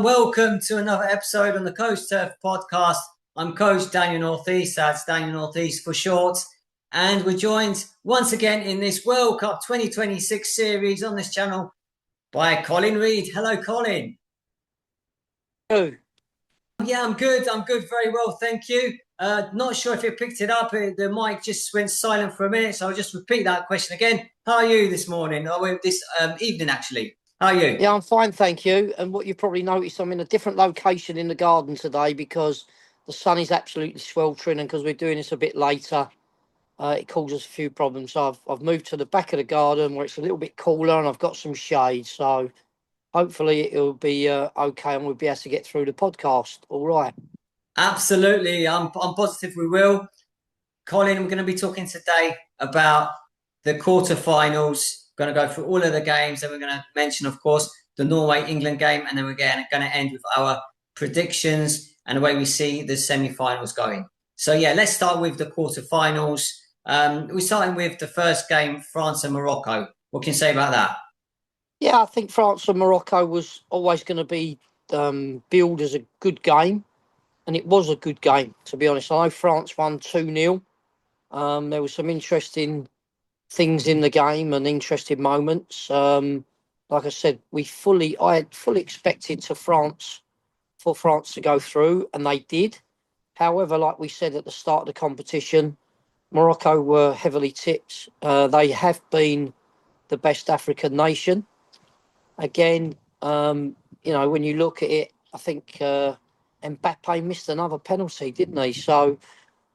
welcome to another episode on the Coach Turf podcast. I'm Coach Daniel Northeast, that's Daniel Northeast for short, and we're joined once again in this World Cup 2026 series on this channel by Colin Reid. Hello, Colin. Hello. Yeah, I'm good, very well, thank you. Not sure if you picked it up, the mic just went silent for a minute, so I'll just repeat that question again. How are you this morning, or this evening actually? How are you? Yeah, I'm fine, thank you. And what you probably noticed, I'm in a different location in the garden today because the sun is absolutely sweltering, and because we're doing this a bit later, it causes a few problems. So I've moved to the back of the garden where it's a little bit cooler and I've got some shade. So hopefully it'll be okay and we'll be able to get through the podcast. All right. Absolutely, I'm positive we will. Colin, we're going to be talking today about the quarterfinals. We're going to go through all of the games, and we're going to mention, of course, the Norway-England game, and then we're going to end with our predictions and the way we see the semi-finals going. So, yeah, let's start with the quarterfinals. We're starting with the first game, France and Morocco. What can you say about that? Yeah, I think France and Morocco was always going to be billed as a good game, and it was a good game, to be honest. I know France won 2-0. There was some interesting things in the game and interesting moments. Like I said, I had fully expected for France to go through, and they did. However, like we said at the start of the competition, Morocco were heavily tipped. They have been the best African nation. Again, when you look at it, I think Mbappe missed another penalty, didn't he? So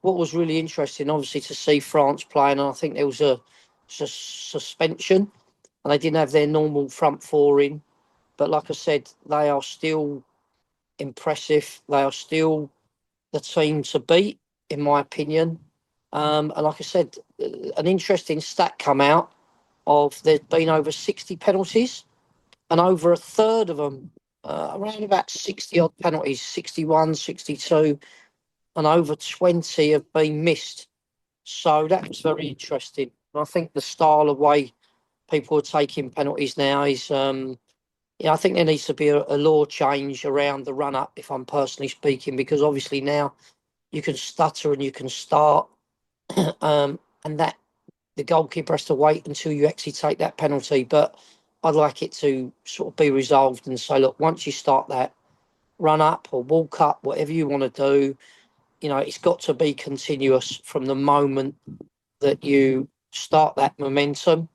what was really interesting, obviously, to see France playing, and I think there was a suspension, and they didn't have their normal front four in. But like I said, they are still impressive. They are still the team to beat, in my opinion. And like I said, an interesting stat come out of there's been over 60 penalties, and over a third of them, around about 60 odd penalties, 61, 62, and over 20 have been missed. So that was very interesting. And I think the style of way people are taking penalties now is, I think there needs to be a law change around the run up, if I'm personally speaking, because obviously now you can stutter and you can start, and that the goalkeeper has to wait until you actually take that penalty. But I'd like it to sort of be resolved and say, look, once you start that run up or walk up, whatever you want to do, it's got to be continuous from the moment that you start that momentum,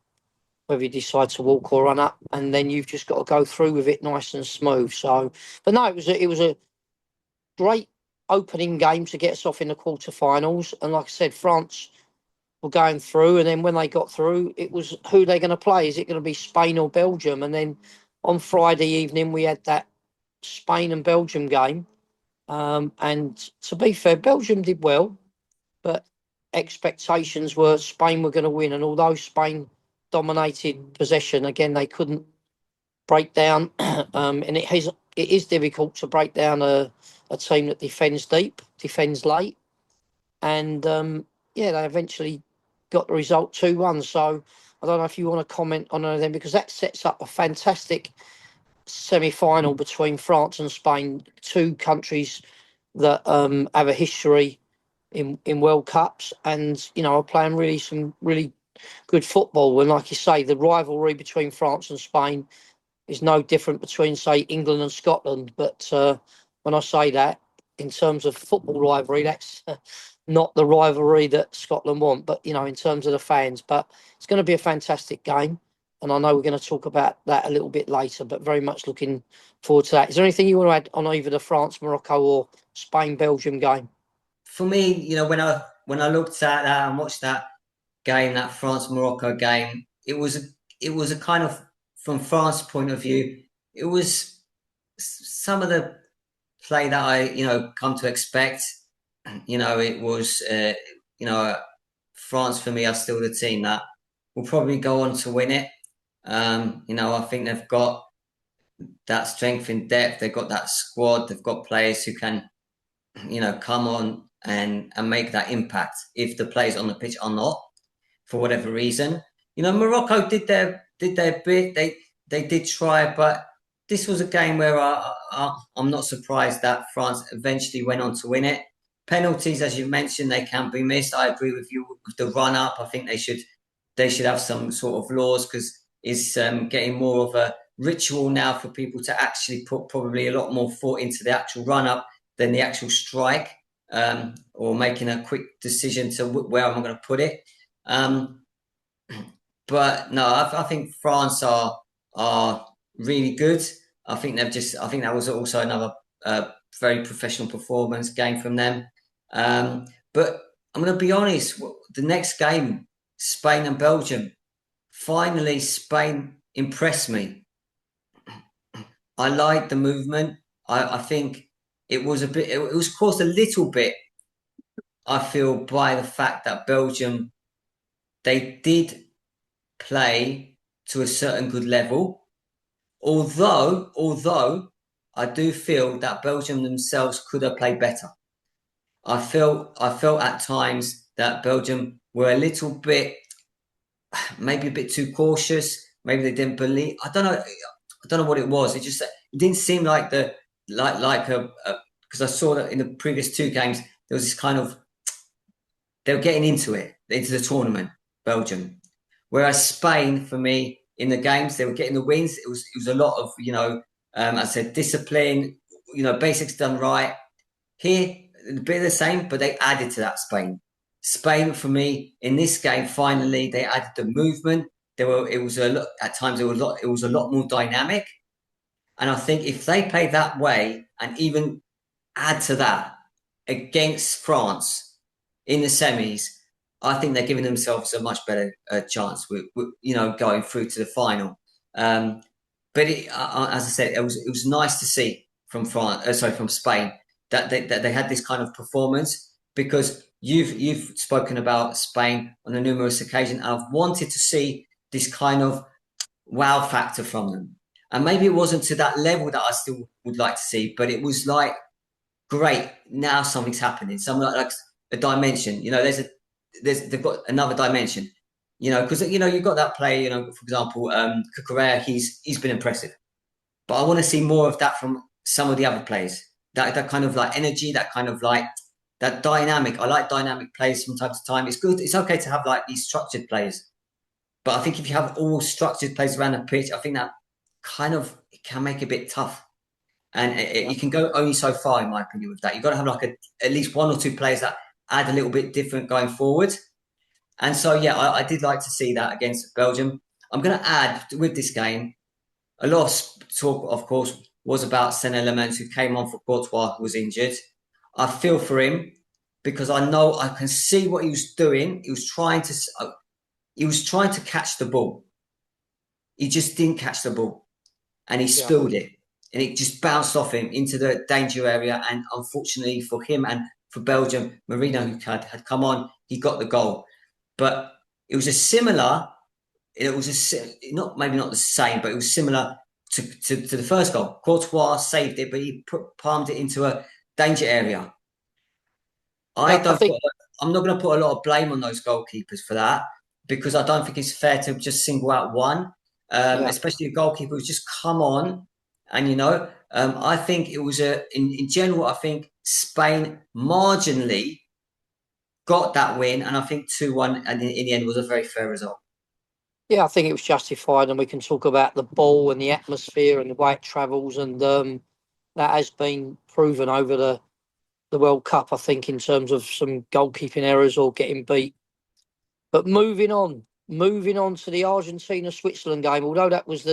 whether you decide to walk or run up, and then you've just got to go through with it nice and smooth. So, but no, it was a great opening game to get us off in the quarterfinals. And like I said, France were going through, and then when they got through, it was who they're going to play. Is it going to be Spain or Belgium? And then on Friday evening, we had that Spain and Belgium game. And to be fair, Belgium did well, but expectations were Spain were going to win. And although Spain dominated possession, again, they couldn't break down. And it is difficult to break down a team that defends deep, defends late. And they eventually got the result 2-1. So I don't know if you want to comment on anything, because that sets up a fantastic semi-final between France and Spain, two countries that have a history in World Cups, and are playing some really good football. And like you say, the rivalry between France and Spain is no different between, say, England and Scotland. But when I say that, in terms of football rivalry, that's not the rivalry that Scotland want, but in terms of the fans. But it's going to be a fantastic game, and I know we're going to talk about that a little bit later, but very much looking forward to that. Is there anything you want to add on either the France, Morocco, or Spain, Belgium game? For me, when I looked at that and watched that game, that France Morocco game, it was a kind of, from France's point of view, it was some of the play that I come to expect. It was France for me are still the team that will probably go on to win it. I think they've got that strength in depth. They've got that squad. They've got players who can, come on and make that impact if the players on the pitch are not, for whatever reason. Morocco did their bit. They did try, but this was a game where I'm not surprised that France eventually went on to win it. Penalties, as you mentioned, they can be missed. I agree with you with the run up. I think they should have some sort of laws because it's getting more of a ritual now for people to actually put probably a lot more thought into the actual run up than the actual strike, or making a quick decision to where am I going to put it. Um, but no, I think France are really good. I think that was also another very professional performance game from them. But I'm going to be honest, the next game, Spain and Belgium, finally Spain impressed me. I liked the movement. I think it was caused a little bit, I feel, by the fact that Belgium, they did play to a certain good level. Although I do feel that Belgium themselves could have played better. I felt at times that Belgium were a little bit, maybe a bit too cautious. Maybe they didn't believe. I don't know. I don't know what it was. It didn't seem like like a, because I saw that in the previous two games there was this kind of, they were getting into the tournament, Belgium. Whereas Spain, for me, in the games, they were getting the wins. It was a lot of, I said, discipline, basics done right. Here, a bit of the same, but they added to that. Spain, for me, in this game, finally, they added the movement. It was a lot, at times it was a lot more dynamic. And I think if they play that way and even add to that against France in the semis, I think they're giving themselves a much better chance with going through to the final. Um, but as I said, it was nice to see from from Spain, that they had this kind of performance, because you've spoken about Spain on a numerous occasion. I've wanted to see this kind of wow factor from them, and maybe it wasn't to that level that I still would like to see, but it was like, great, now something's happening. Something like a dimension. They've got another dimension. Because you've got that player. For example, Cucurella, he's been impressive, but I want to see more of that from some of the other players. That kind of like energy, that kind of like that dynamic. I like dynamic players from time to time. It's good. It's okay to have like these structured players, but I think if you have all structured players around the pitch, I think that kind of, it can make it a bit tough. And Yeah, you can go only so far, in my opinion, with that. You've got to have like at least one or two players that add a little bit different going forward. And so, yeah, I did like to see that against Belgium. I'm going to add with this game, a lot of talk, of course, was about Sen Elements, who came on for Courtois, who was injured. I feel for him because I know, I can see what he was doing. He was trying to catch the ball. He just didn't catch the ball, and he yeah. spilled it, and it just bounced off him into the danger area. And unfortunately for him and for Belgium, Marino, who had come on, he got the goal. But it was a similar. It was not, maybe not the same, but it was similar to the first goal. Courtois saved it, but he palmed it into a danger area. I Yeah, I don't. think I'm not going to put a lot of blame on those goalkeepers for that, because I don't think it's fair to just single out one, yeah. especially a goalkeeper who's just come on. And I think it was in general. I think Spain marginally got that win, and I think 2-1, and in the end was a very fair result. Yeah, I think it was justified, and we can talk about the ball and the atmosphere and the way it travels, and that has been proven over the World Cup, I think, in terms of some goalkeeping errors or getting beat. But moving on to the Argentina-Switzerland game, although that was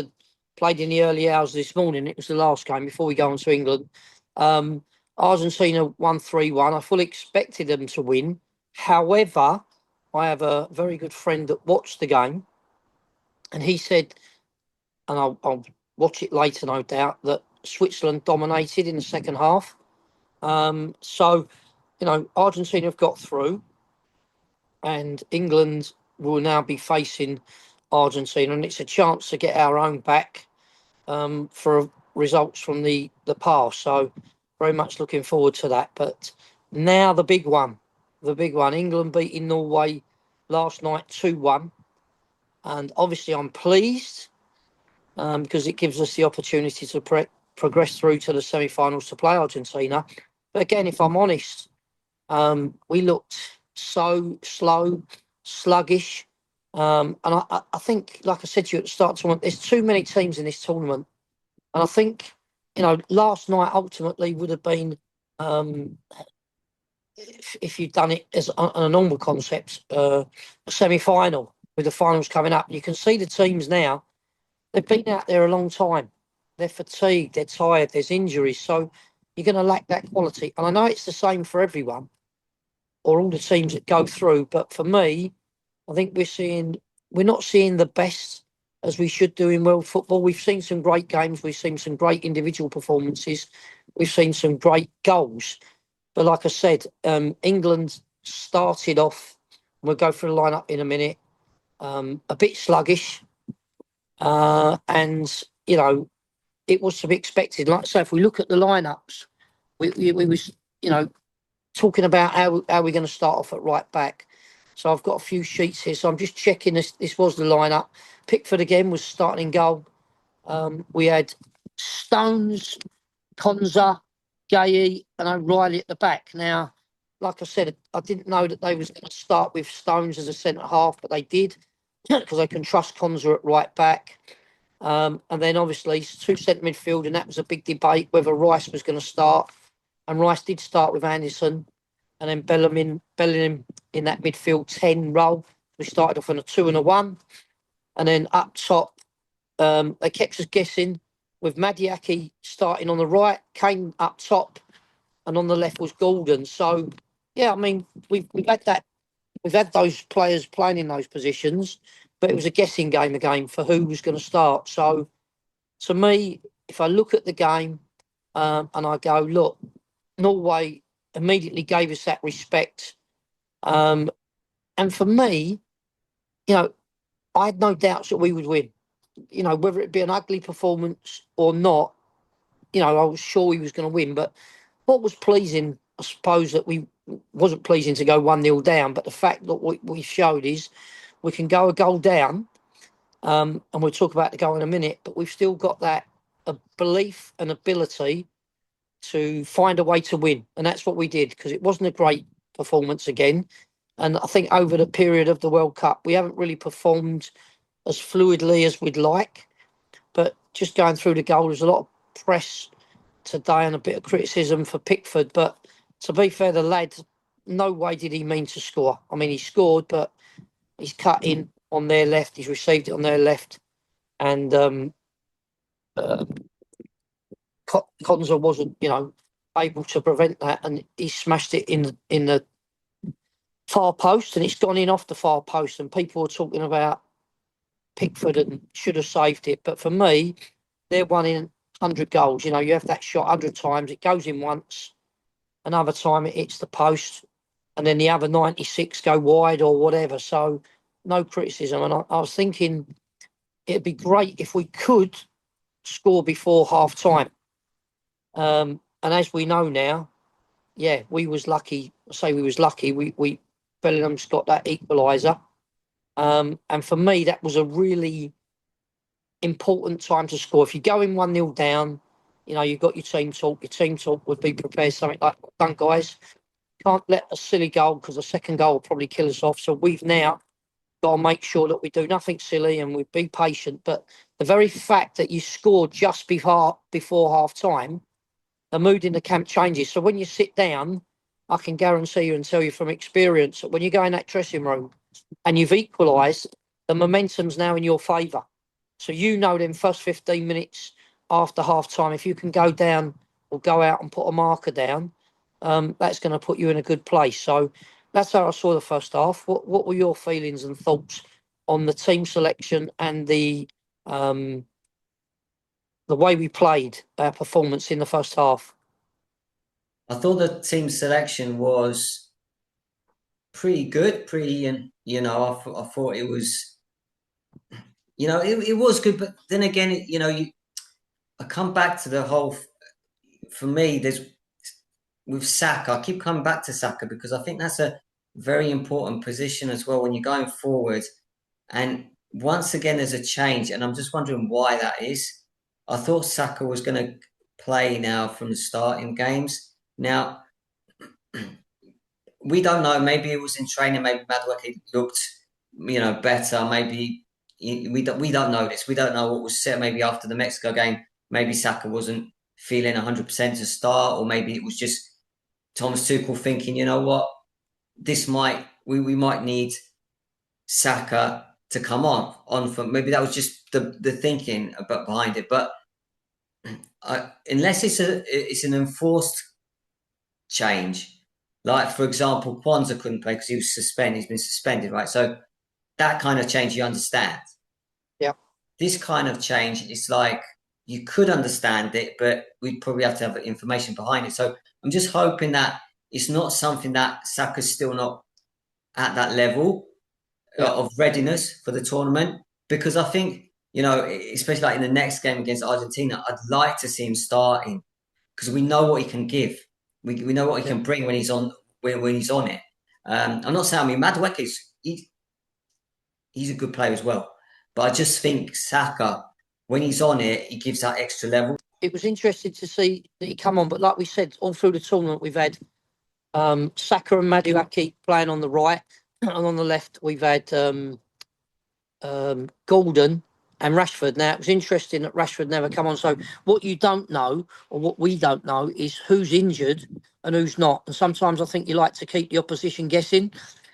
played in the early hours this morning, it was the last game before we go on to England. Um, Argentina won 3-1. I fully expected them to win. However, I have a very good friend that watched the game, and he said, and I'll watch it later, no doubt, that Switzerland dominated in the second half. So, Argentina have got through, and England will now be facing Argentina, and it's a chance to get our own back for results from the past. So, very much looking forward to that. But now the big one, England beating Norway last night 2-1, and obviously I'm pleased because it gives us the opportunity to progress through to the semi-finals to play Argentina. But again, if I'm honest, we looked so slow, sluggish. And I think, like I said to you at the start of the tournament, there's too many teams in this tournament. And I think, last night ultimately would have been, if you'd done it as on a normal concept, a semi-final with the finals coming up. You can see the teams now, they've been out there a long time. They're fatigued, they're tired, there's injuries. So you're going to lack that quality. And I know it's the same for everyone or all the teams that go through. But for me, I think we're not seeing the best as we should do in world football. We've seen some great games, we've seen some great individual performances, we've seen some great goals. But like I said, England started off. We'll go through the lineup in a minute. A bit sluggish, and it was to be expected. Like I say, if we look at the lineups, we was talking about how we're going to start off at right back. So I've got a few sheets here. So I'm just checking this. This was the lineup. Pickford again was starting in goal. We had Stones, Konza, Gay, and O'Reilly at the back. Now, like I said, I didn't know that they was going to start with Stones as a centre half, but they did because they can trust Konza at right back. And then obviously two centre midfield, and that was a big debate whether Rice was going to start. And Rice did start with Anderson, and then Bellingham in that midfield 10 role. We started off on a 2 and a 1, and then up top, they kept us guessing with Madiaki starting on the right, Kane up top, and on the left was Gordon. So, yeah, I mean, we've had that, we've had those players playing in those positions, but it was a guessing game again for who was going to start. So, to me, if I look at the game and I go, look, Norway immediately gave us that respect. And for me, I had no doubts that we would win. Whether it be an ugly performance or not, I was sure we was going to win. But what was pleasing, I suppose, that we wasn't pleasing to go 1-0 down, but the fact that we showed is we can go a goal down, and we'll talk about the goal in a minute, but we've still got that belief and ability to find a way to win. And that's what we did, because it wasn't a great performance again. And I think over the period of the World Cup, we haven't really performed as fluidly as we'd like. But just going through the goal, there's a lot of press today and a bit of criticism for Pickford. But to be fair, the lad, no way did he mean to score. I mean, he scored, but he's cut in on their left. He's received it on their left. And Konza wasn't, able to prevent that. And he smashed it in the far post, and it's gone in off the far post. And people were talking about Pickford and should have saved it. But for me, they're one in 100 goals. You have that shot 100 times, it goes in once, another time it hits the post, and then the other 96 go wide or whatever. So no criticism. And I was thinking it'd be great if we could score before half time. And as we know now, yeah, we was lucky. I say we was lucky. We Bellingham's got that equaliser. And for me, that was a really important time to score. If you're going 1-0 down, you've got your team talk. Your team talk would be prepared something like, done, guys. Can't let a silly goal, because the second goal will probably kill us off. So we've now got to make sure that we do nothing silly and we be patient. But the very fact that you scored just before half time, the mood in the camp changes. So when you sit down, I can guarantee you and tell you from experience that when you go in that dressing room and you've equalised, the momentum's now in your favour. So them first 15 minutes after half time, if you can go down or go out and put a marker down, that's going to put you in a good place. So that's how I saw the first half. What were your feelings and thoughts on the team selection and the way we played our performance in the first half? I thought the team selection was pretty good, and I thought it was, it was good. But then again, I come back to the whole. For me, there's with Saka. I keep coming back to Saka because I think that's a very important position as well when you're going forward. And once again, there's a change, and I'm just wondering why that is. I thought Saka was going to play now from the start in games. Now, we don't know. Maybe it was in training. Maybe Madueke looked, better. Maybe we don't know this. We don't know what was said. Maybe after the Mexico game, maybe Saka wasn't feeling 100% to start, or maybe it was just Thomas Tuchel thinking, you know what, we might need Saka to come on for maybe that was just the thinking about behind it. But unless it's an enforced change, like for example, Kwanzaa couldn't play because he was suspended. He's been suspended, right? So that kind of change you understand. Yeah. This kind of change is like you could understand it, but we'd probably have to have information behind it. So I'm just hoping that it's not something that Saka's still not at that level Yeah. of readiness for the tournament, because I think, especially like in the next game against Argentina, I'd like to see him starting because we know what he can give. We know what he Yeah. can bring when he's on when he's on it. I'm not saying, I mean, Madueke he's a good player as well, but I just think Saka, when he's on it, he gives that extra level. It was interesting to see that he come on, but like we said, all through the tournament, we've had Saka and Madueke playing on the right, and on the left, we've had Gordon and Rashford. Now, it was interesting that Rashford never come on. So what you don't know, or what we don't know, is who's injured and who's not. And sometimes I think you like to keep the opposition guessing,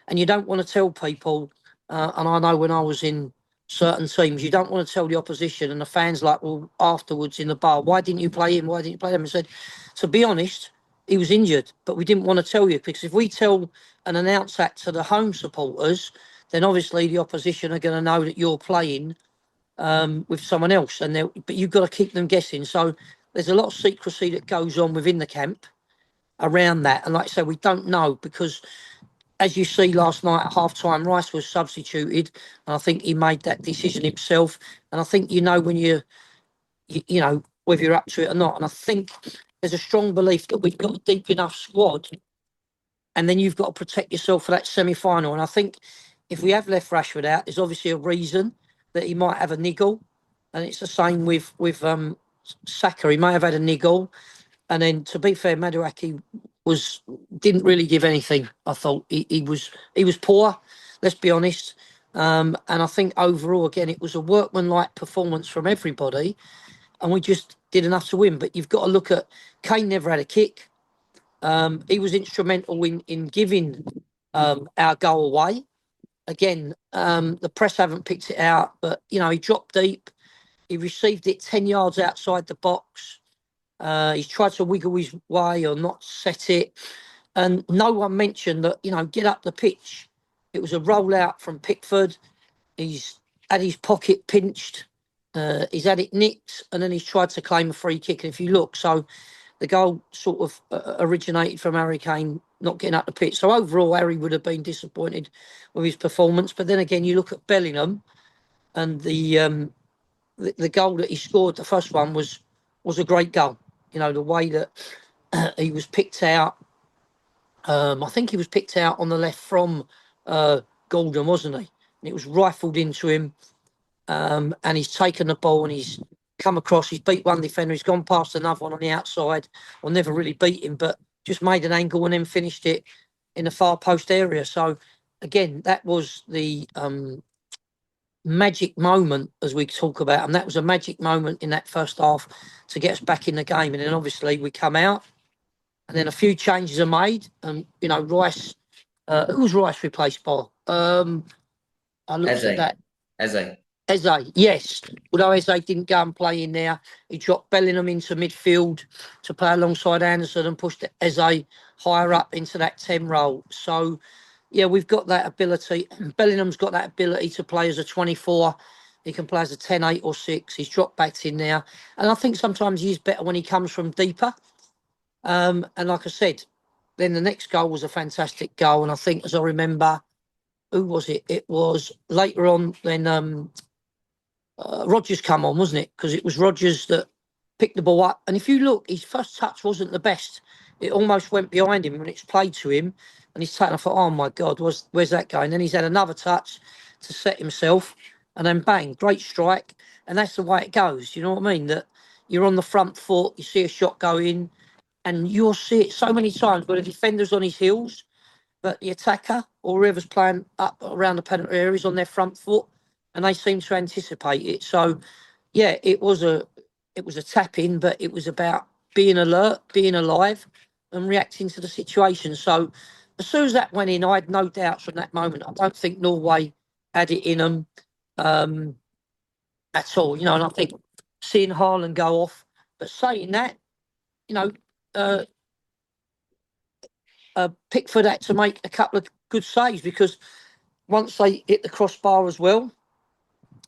and you don't want to tell people. And I know when I was in certain teams, you don't want to tell the opposition, and the fans like, well, afterwards in the bar, why didn't you play him? Why didn't you play him? And said, to be honest, he was injured, but we didn't want to tell you, because if we tell and announce that to the home supporters, then obviously the opposition are going to know that you're playing with someone else, but you've got to keep them guessing. So there's a lot of secrecy that goes on within the camp around that. And like I say, we don't know, because as you see last night at half time, Rice was substituted, and I think he made that decision himself. And I think when you know whether you're up to it or not. And I think there's a strong belief that we've got a deep enough squad, and then you've got to protect yourself for that semi-final. And I think if we have left Rashford out, there's obviously a reason that he might have a niggle, and it's the same with Saka. He may have had a niggle, and then to be fair, Madueke didn't really give anything. I thought he was poor. Let's be honest. And I think overall, again, it was a workmanlike performance from everybody, and we just did enough to win. But you've got to look at Kane. Never had a kick. He was instrumental in giving our goal away. Again, the press haven't picked it out, but he dropped deep. He received it 10 yards outside the box. He's tried to wiggle his way or not set it, and no one mentioned that. Get up the pitch. It was a rollout from Pickford. He's had his pocket pinched. He's had it nicked, and then he's tried to claim a free kick. And if you look, so the goal sort of originated from Harry Kane not getting up the pitch. So overall, Harry would have been disappointed with his performance. But then again, you look at Bellingham, and the goal that he scored, the first one was a great goal. The way that he was picked out. I think he was picked out on the left from Gordon, wasn't he? And it was rifled into him, and he's taken the ball and he's come across. He's beat one defender. He's gone past another one on the outside. Or never really beat him, but just made an angle and then finished it in the far post area. So again, that was the magic moment, as we talk about, and that was a magic moment in that first half to get us back in the game. And then obviously we come out, and then a few changes are made, and Rice. Who was Rice replaced by? I looked at that. Eze, yes. Although Eze didn't go and play in there, he dropped Bellingham into midfield to play alongside Anderson and pushed Eze higher up into that 10 role. So, yeah, we've got that ability. Bellingham's got that ability to play as a 24. He can play as a 10, 8 or 6. He's dropped back in there. And I think sometimes he's better when he comes from deeper. And like I said, then the next goal was a fantastic goal. And I think, as I remember, who was it? It was later on then Rodgers come on, wasn't it? Because it was Rodgers that picked the ball up. And if you look, his first touch wasn't the best. It almost went behind him when it's played to him. And he's taken, I thought, oh my God, where's that going? And then he's had another touch to set himself. and then bang, great strike, and that's the way it goes. You know what I mean? That you're on the front foot, you see a shot go in, and you'll see it so many times where the defender's on his heels, but the attacker or whoever's playing up around the penalty area is on their front foot, and they seem to anticipate it. So yeah, it was a tap in, but it was about being alert, being alive, and reacting to the situation. So as soon as that went in, I had no doubts from that moment. I don't think Norway had it in them um, at all. And I think seeing Haaland go off, but saying that, you know, uh, Pickford had to make a couple of good saves because once they hit the crossbar as well,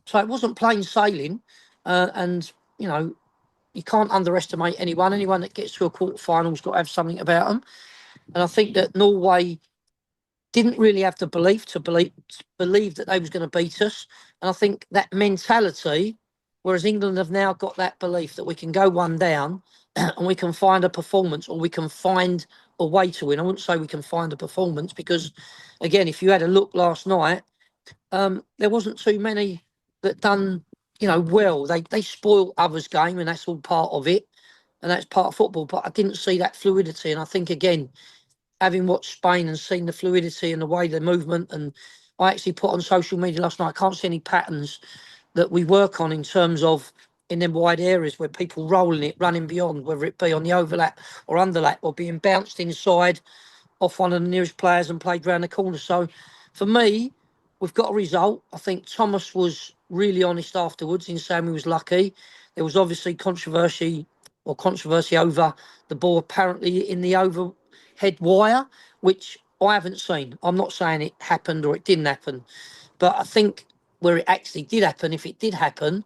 so it wasn't plain sailing, and you can't underestimate anyone. Anyone that gets to a quarter-final's got to have something about them. And I think that Norway didn't really have the belief to believe that they was going to beat us. And I think that mentality, whereas England have now got that belief that we can go one down and we can find a performance or we can find a way to win. I wouldn't say we can find a performance because, again, if you had a look last night, there wasn't too many that done well. They spoil others' game, and that's all part of it, and that's part of football. But I didn't see that fluidity, and I think again, having watched Spain and seen the fluidity and the way the movement, and I actually put on social media last night. I can't see any patterns that we work on in terms of in them wide areas where people rolling it, running beyond, whether it be on the overlap or underlap, or being bounced inside off one of the nearest players and played round the corner. So for me, we've got a result. I think Thomas was really honest afterwards in saying he was lucky. There was obviously controversy over the ball apparently in the overhead wire, which I haven't seen. I'm not saying it happened or it didn't happen, but I think where it actually did happen, if it did happen,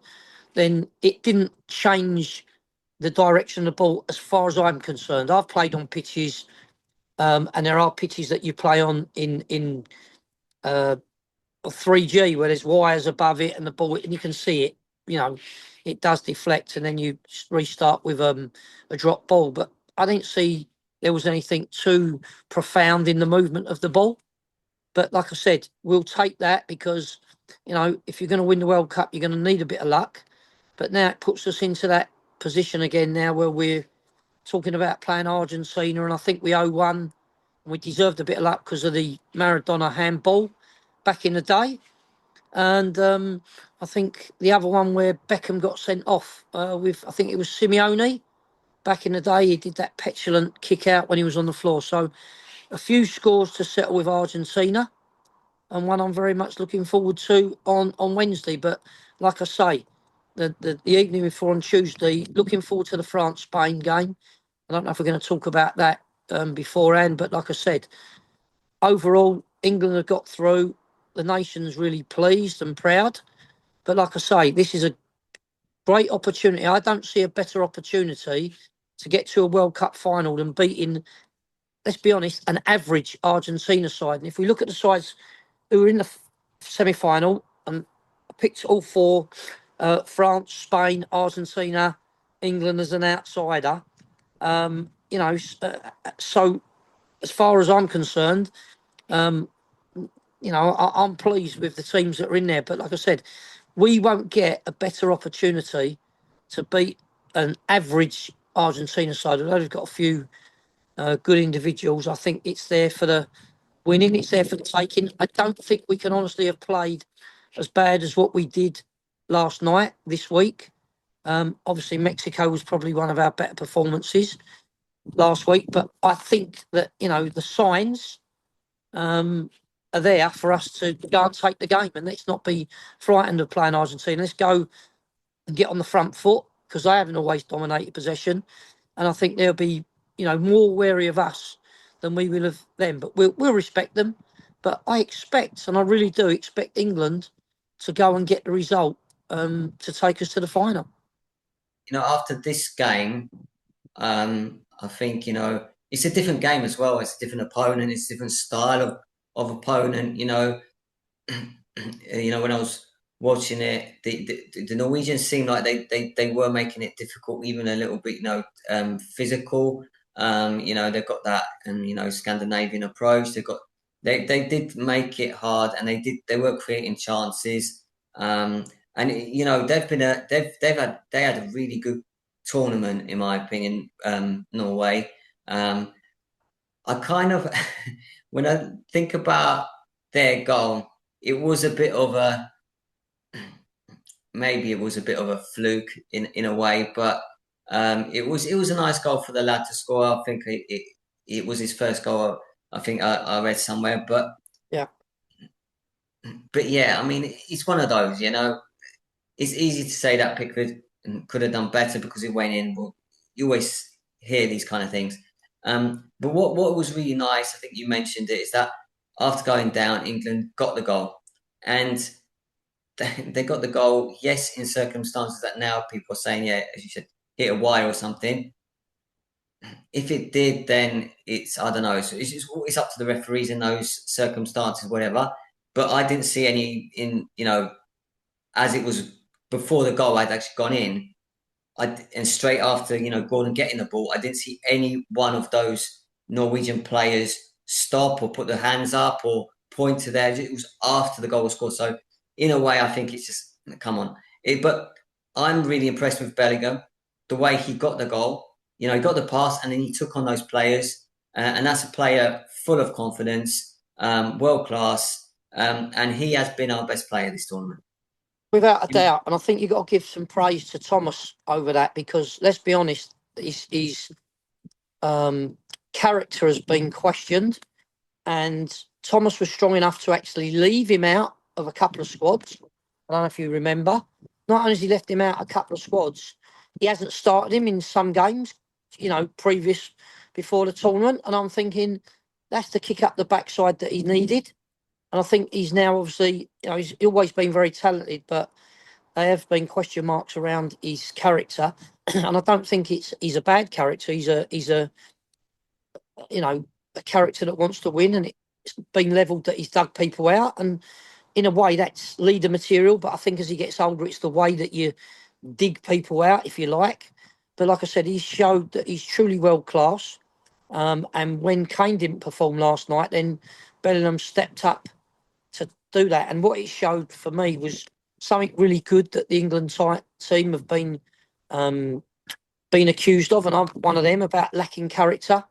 then it didn't change the direction of the ball as far as I'm concerned. I've played on pitches, and there are pitches that you play on in 3G where there's wires above it and the ball, and you can see it. It does deflect, and then you restart with a drop ball. But I didn't see there was anything too profound in the movement of the ball. But like I said, we'll take that because if you're going to win the World Cup, you're going to need a bit of luck. But now it puts us into that position again now where we're talking about playing Argentina, and I think we owe one. And we deserved a bit of luck because of the Maradona handball back in the day. And I think the other one where Beckham got sent off I think it was Simeone. Back in the day, he did that petulant kick out when he was on the floor. So a few scores to settle with Argentina, and one I'm very much looking forward to on Wednesday. But like I say, the evening before on Tuesday, looking forward to the France-Spain game. I don't know if we're going to talk about that beforehand, but like I said, overall, England have got through. The nation's really pleased and proud. But like I say, this is a great opportunity. I don't see a better opportunity to get to a World Cup final than beating, let's be honest, an average Argentina side. And if we look at the sides who were in the semi-final, and I picked all four, France, Spain, Argentina, England as an outsider. So as far as I'm concerned, I'm pleased with the teams that are in there. But like I said, we won't get a better opportunity to beat an average Argentina side. Although they've got a few good individuals, I think it's there for the winning. It's there for the taking. I don't think we can honestly have played as bad as what we did last night, this week. Obviously, Mexico was probably one of our better performances last week. But I think that, the signs are there for us to go and take the game, and let's not be frightened of playing Argentina. Let's go and get on the front foot because they haven't always dominated possession, and I think they'll be more wary of us than we will of them. But we'll respect them. But I expect, and I really do expect, England to go and get the result to take us to the final. After this game, I think it's a different game as well. It's a different opponent. It's a different style of opponent. When I was watching it, the Norwegians seemed like they were making it difficult, even a little bit, physical. They've got that, and Scandinavian approach. They did make it hard, and they were creating chances. And they had a really good tournament in my opinion. Norway. I kind of when I think about their goal, it was a bit of a maybe it was a bit of a fluke in a way, but it was a nice goal for the lad to score. I think it was his first goal. I think I read somewhere, Yeah. but yeah, I mean, it's one of those. It's easy to say that Pickford could have done better because it went in. Well, you always hear these kind of things. But what was really nice, I think you mentioned it, is that after going down, England got the goal, and they got the goal. Yes, in circumstances that now people are saying, yeah, as you said, hit a wire or something. If it did, then I don't know. It's up to the referees in those circumstances, whatever. But I didn't see any as it was before the goal had actually gone in. And straight after Gordon getting the ball, I didn't see any one of those Norwegian players stop or put their hands up or point to theirs. It was after the goal was scored. So in a way, I think it's just come on. But I'm really impressed with Bellingham, the way he got the goal. He got the pass and then he took on those players, and that's a player full of confidence, world class, and he has been our best player this tournament. Without a doubt. And I think you've got to give some praise to Thomas over that because, let's be honest, his character has been questioned. And Thomas was strong enough to actually leave him out of a couple of squads. I don't know if you remember. Not only has he left him out a couple of squads, he hasn't started him in some games, previous before the tournament. And I'm thinking that's the kick up the backside that he needed. And I think he's now obviously, he's always been very talented, but there have been question marks around his character. And I don't think he's a bad character. He's a a character that wants to win, and it's been levelled that he's dug people out. And in a way, that's leader material. But I think as he gets older, it's the way that you dig people out, if you like. But like I said, he's showed that he's truly world class. And when Kane didn't perform last night, then Bellingham stepped up to do that. And what it showed for me was something really good that the England team have been accused of, and I'm one of them, about lacking character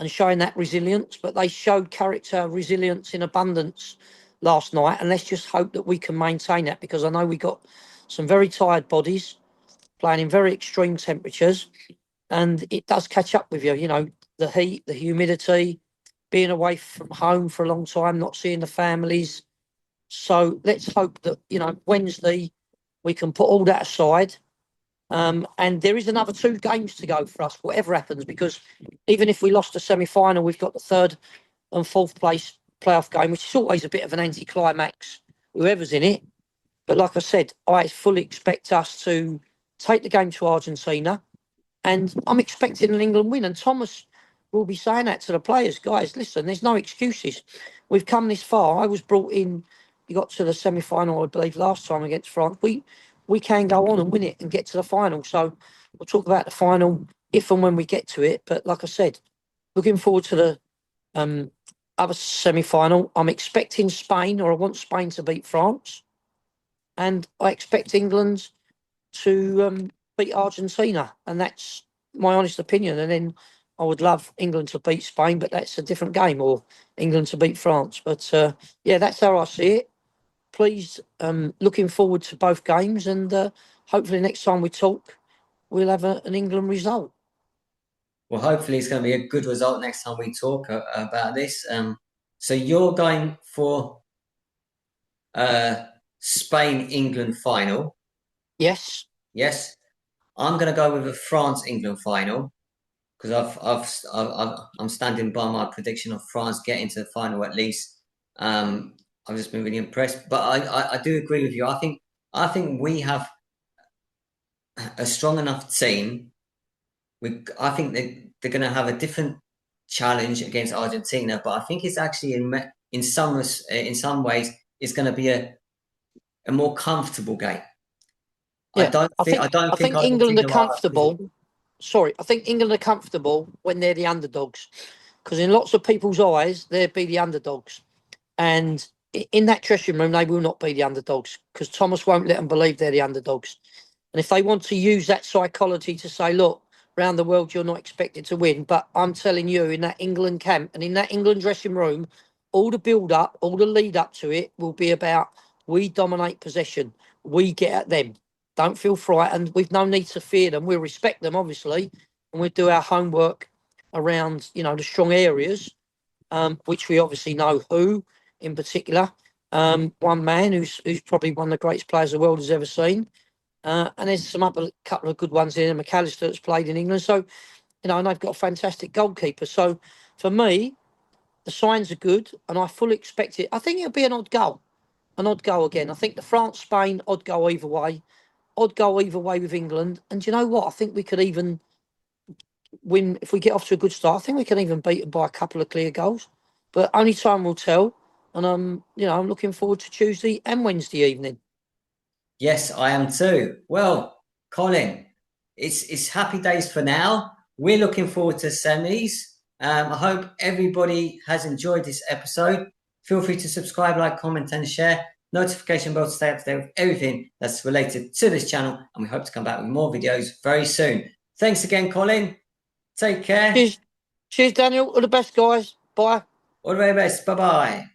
and showing that resilience. But they showed character, resilience in abundance last night, and let's just hope that we can maintain that, because I know we got some very tired bodies playing in very extreme temperatures, and it does catch up with you. The heat, the humidity, being away from home for a long time, not seeing the families. So let's hope that Wednesday we can put all that aside. And there is another 2 games to go for us, whatever happens, because even if we lost the semi-final, we've got the 3rd and 4th place playoff game, which is always a bit of an anticlimax, whoever's in it. But like I said, I fully expect us to take the game to Argentina, and I'm expecting an England win. And Thomas will be saying that to the players, guys, listen, there's no excuses. We've come this far. I was brought in, you got to the semi-final, I believe, last time against France. We can go on and win it and get to the final. So we'll talk about the final if and when we get to it. But like I said, looking forward to the other semi-final. I'm expecting Spain, or I want Spain to beat France. And I expect England to beat Argentina. And that's my honest opinion. And then I would love England to beat Spain, but that's a different game, or England to beat France. But yeah, that's how I see it. Please, looking forward to both games, and hopefully next time we talk, we'll have an England result. Well, hopefully it's going to be a good result next time we talk about this. So you're going for Spain-England final. Yes. Yes. I'm going to go with a France-England final because I'm standing by my prediction of France getting to the final at least. I've just been really impressed, but I do agree with you. I think we have a strong enough team. I think they're going to have a different challenge against Argentina, but I think it's actually in some ways it's going to be a more comfortable game. Yeah, I don't I think think England are Argentina are comfortable. Sorry, I think England are comfortable when they're the underdogs, because in lots of people's eyes they'd be the underdogs, and in that dressing room, they will not be the underdogs because Thomas won't let them believe they're the underdogs. And if they want to use that psychology to say, look, around the world, you're not expected to win. But I'm telling you, in that England camp and in that England dressing room, all the build up, all the lead up to it will be about we dominate possession. We get at them. Don't feel frightened. We've no need to fear them. We'll respect them, obviously, and we'll do our homework around, the strong areas, which we obviously know who in particular. One man who's probably one of the greatest players the world has ever seen. And there's some other couple of good ones in McAllister that's played in England. So, and they've got a fantastic goalkeeper. So for me, the signs are good and I fully expect it. I think it'll be an odd goal again. I think the France Spain, odd goal either way with England. And do you know what? I think we could even win if we get off to a good start. I think we can even beat them by a couple of clear goals. But only time will tell. And I'm looking forward to Tuesday and Wednesday evening. Yes, I am too. Well, Colin, it's happy days for now. We're looking forward to semis. I hope everybody has enjoyed this episode. Feel free to subscribe, like, comment, and share. Notification bell to stay up to date with everything that's related to this channel. And we hope to come back with more videos very soon. Thanks again, Colin. Take care. Cheers, Daniel. All the best, guys. Bye. All the very best. Bye bye.